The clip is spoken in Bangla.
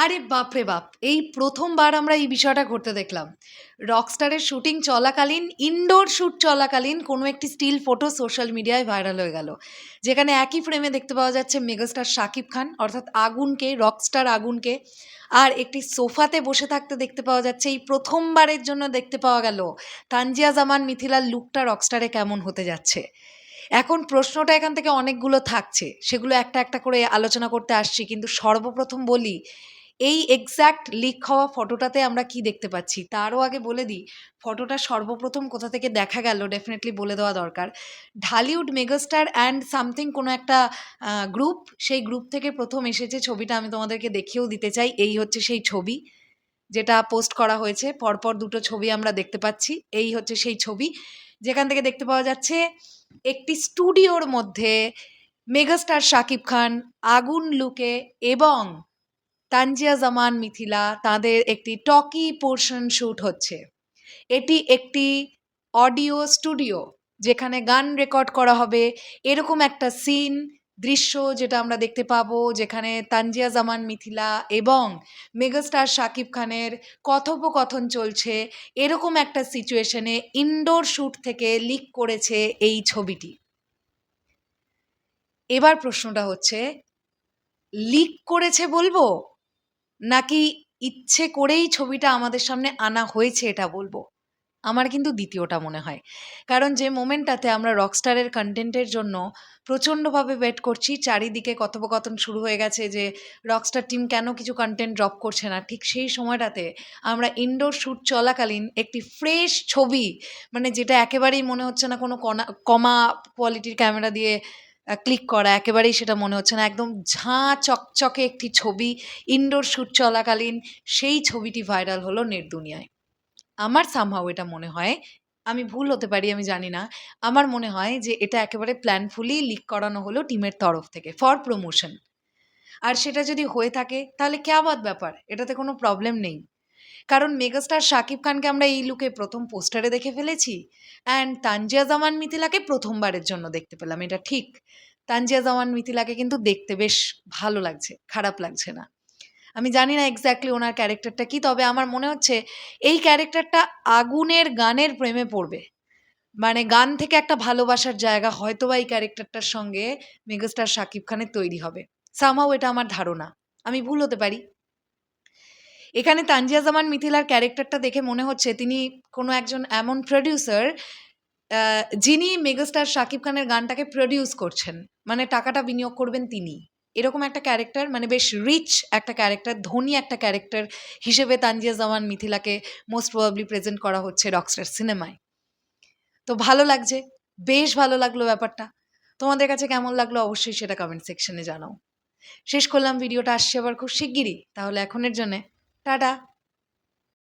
আরে বাপরে বাপ! এই প্রথমবার আমরা এই বিষয়টা ঘটতে দেখলাম। রকস্টারের শুটিং চলাকালীন, ইনডোর শুট চলাকালীন কোনো একটি স্টিল ফটো সোশ্যাল মিডিয়ায় ভাইরাল হয়ে গেল। যেখানে একই ফ্রেমে দেখতে পাওয়া যাচ্ছে মেগাস্টার শাকিব খান অর্থাৎ আগুনকে, রকস্টার আগুনকে। আর একটি সোফাতে বসে থাকতে দেখতে পাওয়া যাচ্ছে। এই প্রথমবারের জন্য দেখতে পাওয়া গেল তানজিয়া জামান মিথিলার লুকটা রকস্টারে কেমন হতে যাচ্ছে। এখন প্রশ্নটা এখান থেকে অনেকগুলো থাকছে। সেগুলো একটা, একটা করে আলোচনা করতে আসছি। কিন্তু সর্বপ্রথম বলি, এই এক্সাক্ট লিক হওয়া ফটোটাতে আমরা কি দেখতে পাচ্ছি? তারও আগে বলে দিই, ফটোটা সর্বপ্রথম কোথা থেকে দেখা গেল ডেফিনিটলি বলে দেওয়া দরকার। ঢালিউড মেগাস্টার অ্যান্ড সামথিং কোনো একটা গ্রুপ, সেই গ্রুপ থেকে প্রথম এসেছে ছবিটা। আমি তোমাদেরকে দেখিয়েও দিতে চাই। এই হচ্ছে সেই ছবি যেটা পোস্ট করা হয়েছে। পরপর দুটো ছবি আমরা দেখতে পাচ্ছি। এই হচ্ছে সেই ছবি যেখান থেকে দেখতে পাওয়া যাচ্ছে একটি স্টুডিওর মধ্যে মেগাস্টার শাকিব খান আগুন লুকে এবং তানজিয়া জামান মিথিলা তাদের একটি টকি পোর্শন শ্যুট হচ্ছে। এটি একটি অডিও স্টুডিও যেখানে গান রেকর্ড করা হবে, এরকম একটা সিন দৃশ্য যেটা আমরা দেখতে পাবো, যেখানে তানজিয়া জামান মিথিলা এবং মেগাস্টার শাকিব খানের কথোপকথন চলছে। এরকম একটা সিচুয়েশনে ইনডোর শ্যুট থেকে লিক করেছে এই ছবিটি। এবার প্রশ্নটা হচ্ছে, লিক করেছে বলবো নাকি ইচ্ছে করেই ছবিটা আমাদের সামনে আনা হয়েছে এটা বলবো? আমার কিন্তু দ্বিতীয়টা মনে হয়। কারণ যে মোমেন্টটাতে আমরা রকস্টারের কনটেন্টের জন্য প্রচণ্ডভাবে ওয়েট করছি, চারিদিকে কথোপকথন শুরু হয়ে গেছে যে রকস্টার টিম কেন কিছু কনটেন্ট ড্রপ করছে না। ঠিক সেই সময়টাতে আমরা ইনডোর শ্যুট চলাকালীন একটি ফ্রেশ ছবি, মানে যেটা একেবারেই মনে হচ্ছে না কোনো কমা কোয়ালিটির ক্যামেরা দিয়ে ক্লিক করা, একেবারেই সেটা মনে হচ্ছে না। একদম ঝাঁ চকচকে একটি ছবি ইনডোর শ্যুট চলাকালীন, সেই ছবিটি ভাইরাল হলো নেট দুনিয়ায়। আমার সামহাউ এটা মনে হয়, আমি ভুল হতে পারি আমি জানি না। আমার মনে হয় যে এটা একেবারে প্ল্যানফুলি লিক করানো হলো টিমের তরফ থেকে ফর প্রমোশন। আর সেটা যদি হয়ে থাকে তাহলে কেয়া বাত ব্যাপার, এটাতে কোনো প্রবলেম নেই। কারণ মেগাস্টার শাকিব খানকে আমরা এই লুকে প্রথম পোস্টারে দেখে ফেলেছি, অ্যান্ড তানজিয়া জামান মিথিলাকে প্রথমবারের জন্য দেখতে পেলাম, এটা ঠিক। তানজিয়া জামান মিথিলাকে কিন্তু দেখতে বেশ ভালো লাগছে, খারাপ লাগছে না। আমি জানি না এক্স্যাক্টলি ওনার ক্যারেক্টারটা কি, তবে আমার মনে হচ্ছে এই ক্যারেক্টারটা আগুনের গানের প্রেমে পড়বে। মানে গান থেকে একটা ভালোবাসার জায়গা হয়তোবা এই ক্যারেক্টারটার সঙ্গে মেগাস্টার শাকিব খানের তৈরি হবে। সামহাউ এটা আমার ধারণা। আমি ভুল হতে পারি। এখানে তানজিয়া জামান মিথিলার ক্যারেক্টারটা দেখে মনে হচ্ছে তিনি কোনো একজন এমন প্রোডিউসার যিনি মেগাস্টার শাকিব খানের গানটাকে প্রোডিউস করছেন। মানে টাকাটা বিনিয়োগ করবেন তিনি। এরকম একটা ক্যারেক্টার, মানে বেশ রিচ একটা ক্যারেক্টার, ধনী একটা ক্যারেক্টার হিসেবে তানজিয়া জামান মিথিলাকে মোস্ট প্রবাবলি প্রেজেন্ট করা হচ্ছে রকস্টার সিনেমায়। তো ভালো লাগছে, বেশ ভালো লাগলো ব্যাপারটা। তোমাদের কাছে কেমন লাগলো অবশ্যই সেটা কমেন্ট সেকশনে জানাও। শেষ করলাম ভিডিওটা, আসছে আবার খুব শিগগিরই। তাহলে এখনের জন্যে টাটা।